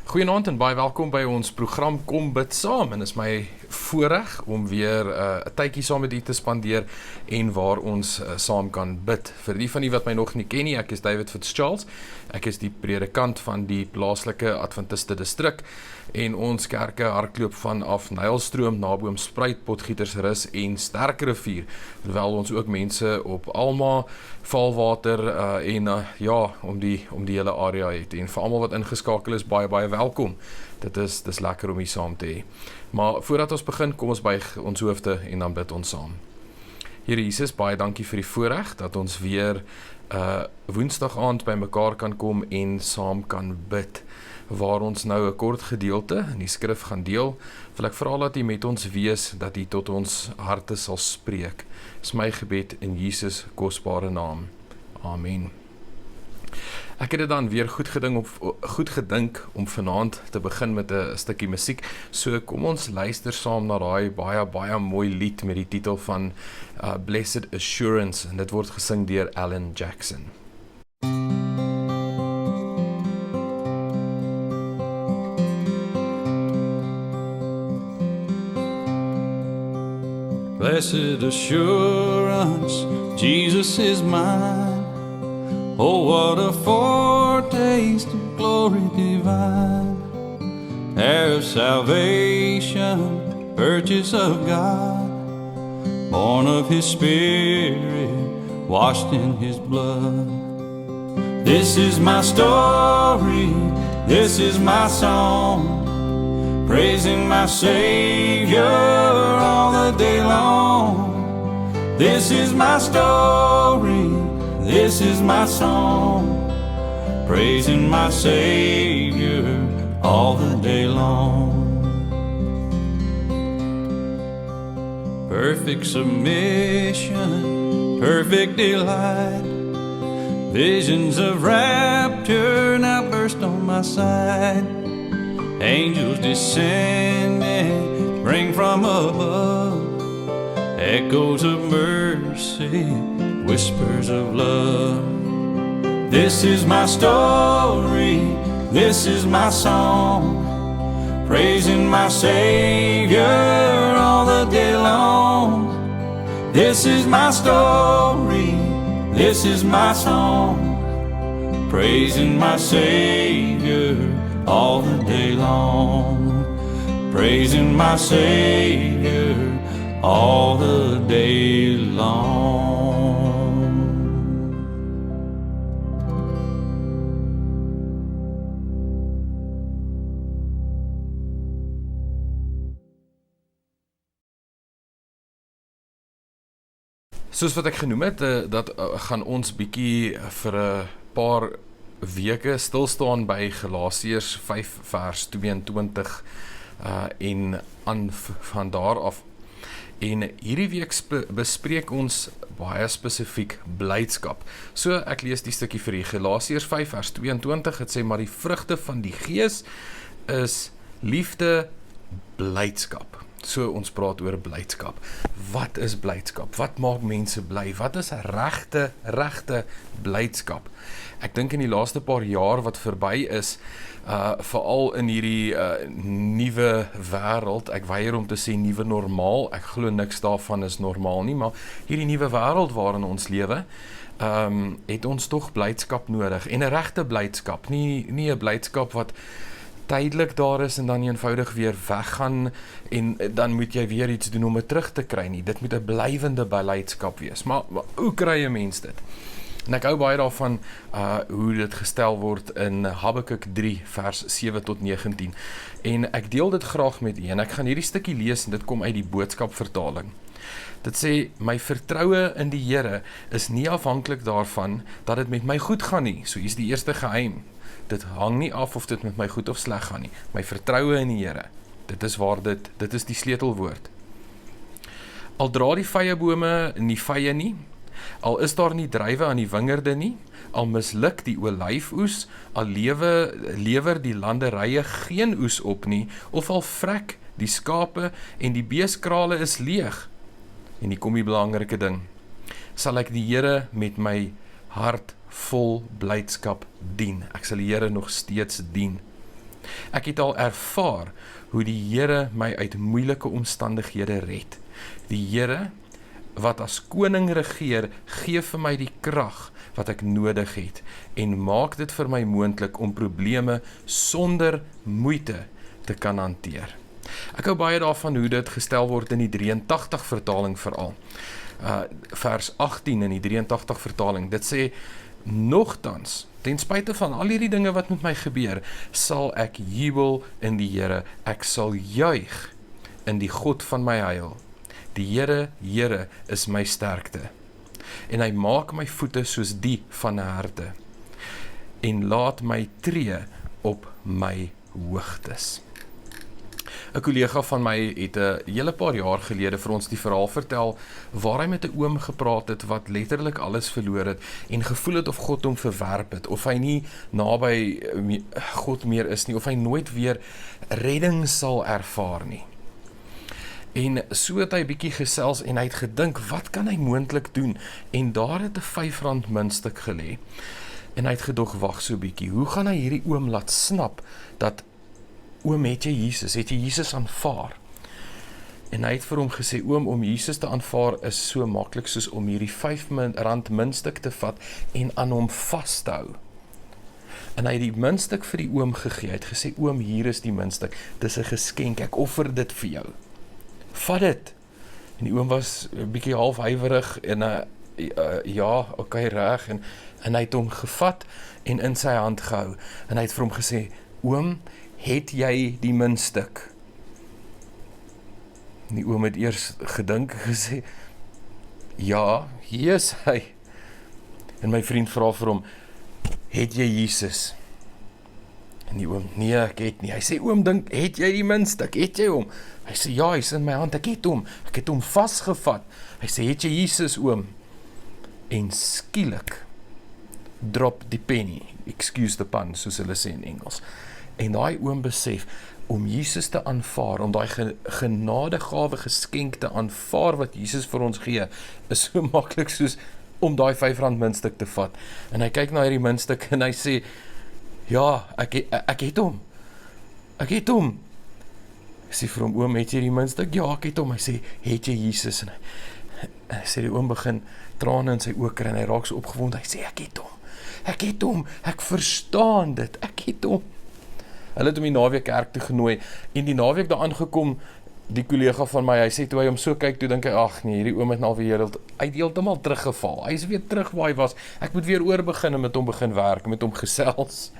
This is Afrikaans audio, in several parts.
Goeienaand en baie welkom by ons program Kom Bid Saam. En is my voorreg om weer 'n tydjie saam met u te spandeer en waar ons saam kan bid. Vir die van u wat my nog nie ken nie, ek is David Fitzcharles. Ek is die predikant van die plaaslike Adventiste distrik en ons kerke hardloop vanaf Nylstroom, Naboomspruit, Potgietersrus en Sterkrivier. Terwyl ons ook mense op Alma, Valwater om die hele area het. En vir almal wat ingeskakel is, baie welkom. Dis lekker om hier saam te hê. Maar voordat ons begin, kom ons buig ons hoofde en dan bid ons saam. Here Jesus, baie dankie vir die voorreg dat ons weer Woensdag aand by mekaar kan kom en saam kan bid. Waar ons nou 'n kort gedeelte in die skrif gaan deel, wil ek vra dat U met ons wees, dat U tot ons harte sal spreek. Dis my gebed in Jesus kosbare naam. Amen. Ek het dit dan weer goed gedink om vanaand te begin met 'n stukkie musiek. So kom ons luister saam na daai baie mooi lied met die titel van Blessed Assurance, en dit word gesing deur Alan Jackson. Blessed assurance, Jesus is mine. Oh, what a foretaste of glory divine, heir of salvation, purchase of God, born of His Spirit, washed in His blood. This is my story, this is my song, praising my Savior all the day long. This is my story, this is my song, praising my Savior all the day long. Perfect submission, perfect delight, visions of rapture now burst on my sight. Angels descending, bring from above echoes of mercy, whispers of love. This is my story, this is my song, praising my Savior all the day long. This is my story, this is my song, praising my Savior all the day long, praising my Savior all the day long. Soos wat ek genoem het, dat gaan ons bietjie vir 'n paar weke stilstaan by Galasiërs 5 vers 22 en van daar af. En hierdie week bespreek ons baie spesifiek blydskap. So ek lees die stukkie vir u. Galasiërs 5 vers 22, het sê, maar die vrugte van die Gees is liefde, blydskap. So ons praat oor blydskap. Wat is blydskap? Wat maak mense bly? Wat is regte blydskap? Ek dink in die laaste paar jaar wat verby is, veral in hierdie nuwe wêreld, ek weier om te sê nuwe normaal, ek glo niks daarvan is normaal nie, maar hierdie nuwe wêreld waarin ons lewe, het ons tog blydskap nodig, en 'n regte blydskap, nie 'n blydskap wat tydelik daar is en dan eenvoudig weer weggaan en dan moet jy weer iets doen om dit terug te kry nie. Dit moet 'n blywende blydskap wees. Maar hoe kry 'n mens dit? En ek hou baie daarvan hoe dit gestel word in Habakuk 3 vers 7 tot 19. En ek deel dit graag met u en ek gaan hierdie stukkie lees en dit kom uit die Boodskap vertaling. Dit sê, my vertroue in die Here is nie afhanklik daarvan dat dit met my goed gaan nie. So hier is die eerste geheim. Dit hang nie af of dit met my goed of sleg gaan nie. My vertroue in die Here. Dit is die sleutelwoord. Al dra die vyebome nie vye nie, al is daar nie druiwe aan die wingerde nie, al misluk die olyfoes, al lewer die landerye geen oes op nie, of al vrek die skape en die beeskrale is leeg. En hier kom die belangrike ding. Sal ek die Here met my hart vol blydskap dien. Ek sal die Here nog steeds dien. Ek het al ervaar hoe die Here my uit moeilike omstandighede red. Die Here wat as koning regeer, gee vir my die krag wat ek nodig het en maak dit vir my moontlik om probleme sonder moeite te kan hanteer. Ek hou baie daarvan hoe dit gestel word in die 83 vertaling veral. Vers 18 in die 83 vertaling, dit sê, nogtans, ten spyte van al hierdie dinge wat met my gebeur, sal ek jubel in die Here, ek sal juig in die God van my heil. Die Here is my sterkte, en hy maak my voete soos die van 'n herde, en laat my tree op my hoogtes. 'n kollega van my het 'n hele paar jaar gelede vir ons die verhaal vertel waar hy met 'n oom gepraat het wat letterlik alles verloor het en gevoel het of God hom verwerp het, of hy nie naby God meer is nie, of hy nooit weer redding sal ervaar nie. En so het hy bietjie gesels en hy het gedink, wat kan hy moontlik doen? En daar het 'n R5 muntstuk gelê. En hy het gedog, wag so bietjie, hoe gaan hy hierdie oom laat snap dat oom, het jy Jesus aanvaar? En hy het vir hom gesê, oom, om Jesus te aanvaar is so maklik soos om hierdie R5 muntstuk te vat en aan hom vas te hou. En hy het die muntstuk vir die oom gegee, hy het gesê, oom, hier is die muntstuk, dis 'n geskenk, ek offer dit vir jou. Vat dit. En die oom was 'n bietjie half huiwerig en ja, okay, reg, en hy het hom gevat en in sy hand gehou, en hy het vir hom gesê, oom, het jy die muntstuk? En die oom het eers gedink en gesê, ja, hier is hy. En my vriend vra vir hom, het jy Jesus? En die oom, nee, ek het nie. Hy sê, oom, dink, het jy die muntstuk? Het jy hom? Hy sê, ja, hy is in my hand, ek het hom vasgevat. Hy sê, het jy Jesus, oom? En skielik drop die penny, excuse the pun, soos hulle sê in Engels. En daai oom besef, om Jesus te aanvaar, om daai genadegawe geskenk te aanvaar wat Jesus vir ons gee, is so maklik soos om daai R5 muntstuk te vat. En hy kyk na hierdie muntstuk en hy sê, ja, ek het hom. Ek sê vir hom, oom, het jy die muntstuk? Ja, ek het hom. Hy sê, het jy Jesus? En hy sê, die oom begin trane in sy oë kry en hy raak so opgewonde. Hy sê, ek het hom, ek verstaan dit, ek het hom. Hulle het hom die naweek kerk toe genooi, en die naweek daar aangekom, die kollega van my, hy sê, toe hy hom so kyk, toe dink hy, ag nee, hierdie oom het nou weer, hy het heeltemal teruggeval, hy is weer terug waar hy was, ek moet weer oorbegin en met hom begin werk, met hom gesels.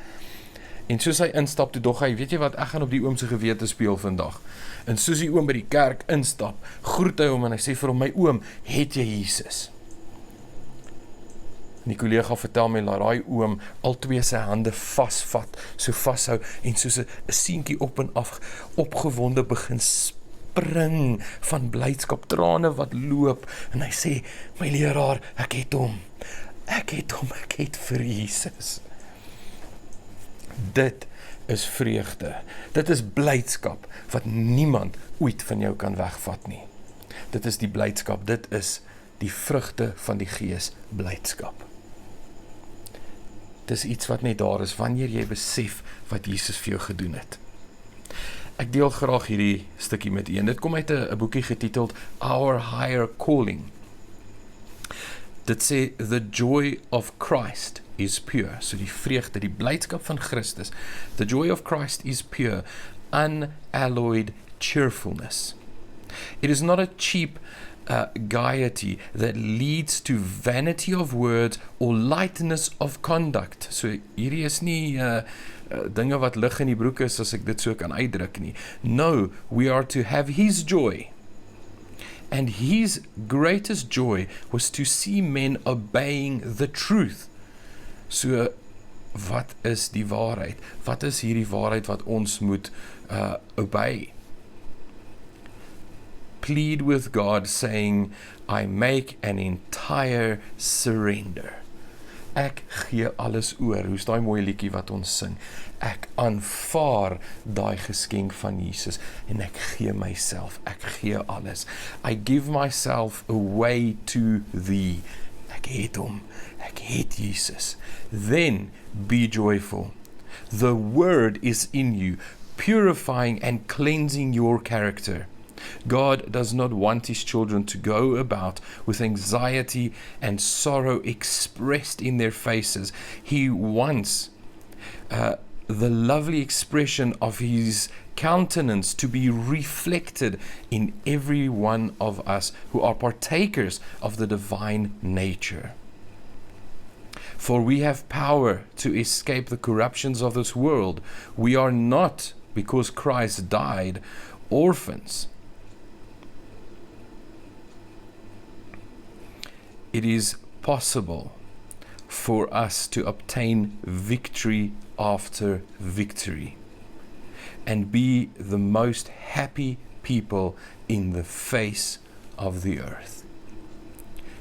En soos hy instap, toe dog hy, weet jy wat, ek gaan op die oom se gewete speel vandag. En soos die oom by die kerk instap, groet hy hom en hy sê vir hom, my oom, het jy Jesus? En die kollega vertel my, dat daai oom al twee sy hande vasvat, so vashou, en soos 'n seentjie op en af, opgewonde begin spring van blydskap, trane wat loop, en hy sê, my leraar, ek het hom, ek het vir Jesus. Dit is vreugde, dit is blydskap, wat niemand ooit van jou kan wegvat nie. Dit is die blydskap, dit is die vrugte van die Gees, blydskap. Dis iets wat net daar is, wanneer jy besef wat Jesus vir jou gedoen het. Ek deel graag hierdie stukkie met u, en dit kom uit 'n boekie getiteld Our Higher Calling. Dit sê, the joy of Christ is pure, so die vreugde, die blydskap van Christus, the joy of Christ is pure, unalloyed cheerfulness. It is not a cheap gaiety that leads to vanity of words or lightness of conduct. So hierdie is nie dinge wat lig in die broek is, as ek dit so kan uitdruk nie. No, we are to have his joy. And his greatest joy was to see men obeying the truth. So, wat is die waarheid? Wat is hierdie waarheid wat ons moet obey? Plead with God, saying, I make an entire surrender. Ek gee alles oor. Hoe's daai mooi liedjie wat ons sing? Ek aanvaar daai geskenk van Jesus en ek gee myself, ek gee alles. I give myself away to thee. Ek het hom, ek het Jesus. Then be joyful. The Word is in you, purifying and cleansing your character. God does not want His children to go about with anxiety and sorrow expressed in their faces. He wants the lovely expression of His countenance to be reflected in every one of us who are partakers of the divine nature. For we have power to escape the corruptions of this world. We are not, because Christ died, orphans. It is possible for us to obtain victory after victory and be the most happy people in the face of the earth.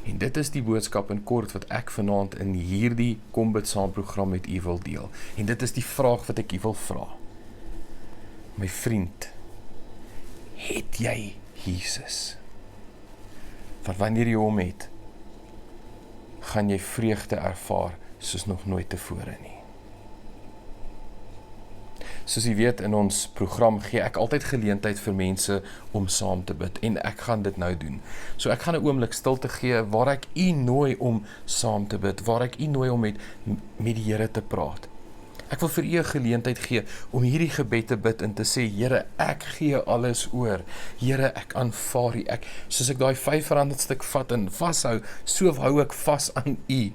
En dit is die boodskap in kort wat ek vanaand in hierdie Kom Bid Saam program met u wil deel. En dit is die vraag wat ek u wil vra. My vriend, het jy Jesus? Want wanneer jy hom het, gaan jy vreugde ervaar soos nog nooit tevore nie. Soos jy weet, in ons program gee ek altyd geleentheid vir mense om saam te bid, en ek gaan dit nou doen. So ek gaan 'n oomblik stilte gee waar ek u nooi om saam te bid, waar ek u nooi om met die Here te praat. Ek wil vir u 'n geleentheid gee om hierdie gebed te bid en te sê, Here, ek gee alles oor. Here, ek aanvaar u. Soos ek daai R5 stuk vat en vashou, so hou ek vas aan u.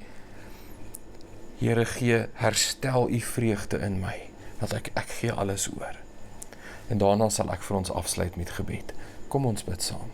Here, herstel u vreugde in my, dat ek gee alles oor. En daarna sal ek vir ons afsluit met gebed. Kom ons bid saam.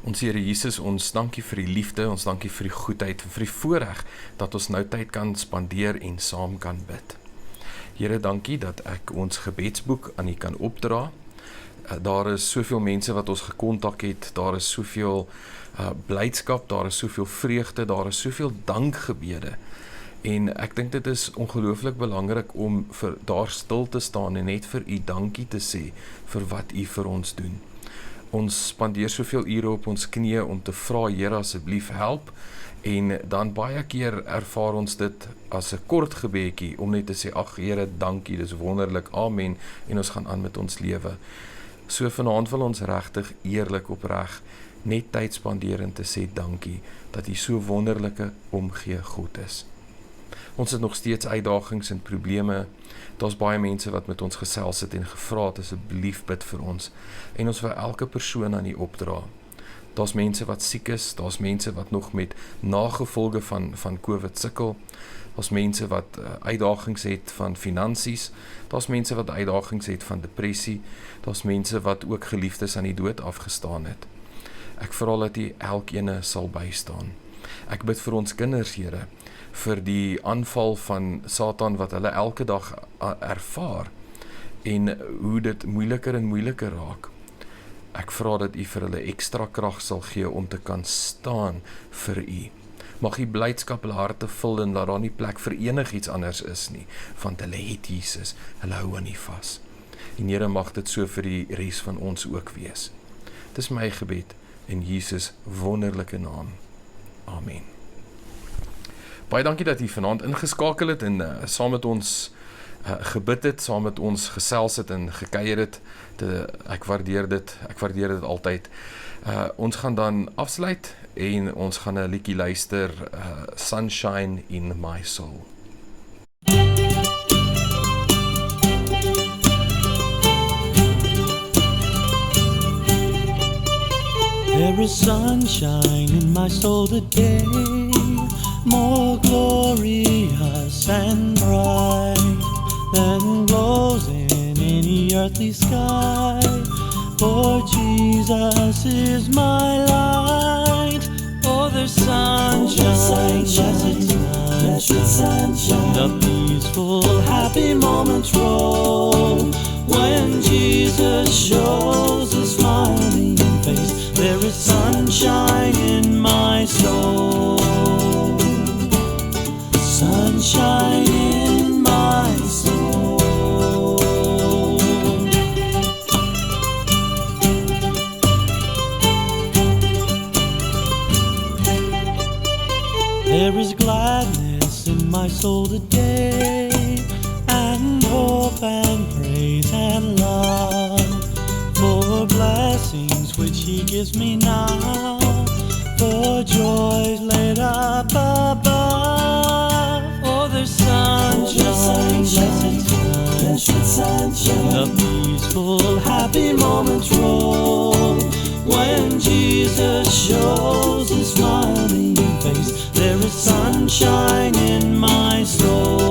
Ons Here Jesus, ons dankie vir die liefde, ons dankie vir die goedheid, vir die voorreg dat ons nou tyd kan spandeer en saam kan bid. Here, dankie dat ek ons gebedsboek aan U kan opdra. Daar is soveel mense wat ons gekontak het, daar is soveel blydskap, daar is soveel vreugde, daar is soveel dankgebede. En ek dink dit is ongelooflik belangrik om daar stil te staan en net vir U dankie te sê vir wat U vir ons doen. Ons spandeer soveel ure op ons knieë om te vra, Here, asseblief help, en dan baie keer ervaar ons dit as 'n kort gebedjie om net te sê, ag Here, dankie, dis wonderlik, amen, en ons gaan aan met ons lewe. So vanaand wil ons regtig eerlik opreg net tyd spandeer en te sê dankie dat U so wonderlike omgee God is. Ons het nog steeds uitdagings en probleme. Daar's baie mense wat met ons gesels het en gevra het, asseblief bid vir ons. En ons wil elke persoon aan U opdra. Daar's mense wat siek is, daar's mense wat nog met nagevolge van COVID sukkel. Daar's mense wat uitdagings het van finansies. Daar's mense wat uitdagings het van depressie. Daar's mense wat ook geliefdes aan die dood afgestaan het. Ek vra dat U elkeen sal bystaan. Ek bid vir ons kinders, Here, vir die aanval van Satan wat hulle elke dag ervaar en hoe dit moeiliker en moeiliker raak. Ek vra dat U vir hulle ekstra krag sal gee om te kan staan vir U. Mag U blydskap hulle harte vul en laat daar nie plek vir enigiets anders is nie, want hulle het Jesus, hulle hou aan U vas. En Here, mag dit so vir die res van ons ook wees. Dis my gebed in Jesus wonderlike naam. Amen. Baie dankie dat U vanaand ingeskakel het en saam met ons gebid het, saam met ons gesels het en gekuier het. Ek waardeer dit altyd. Ons gaan dan afsluit en ons gaan 'n liedjie luister, Sunshine in My Soul. There is sunshine in my soul today, more glorious and bright than glows in any earthly sky. For Jesus is my light. Oh, there's sunshine, blessed sunshine. The peaceful, happy moments roll when Jesus shows a smiling face. There is sunshine in my soul. Sunshine in my soul. There is gladness in my soul today, and hope and praise and love for blessings which He gives me now, for joys laid up above. Oh, there's sunshine, blessed sunshine. The peaceful, happy moments roll when Jesus shows His smiling face. There is sunshine in my soul.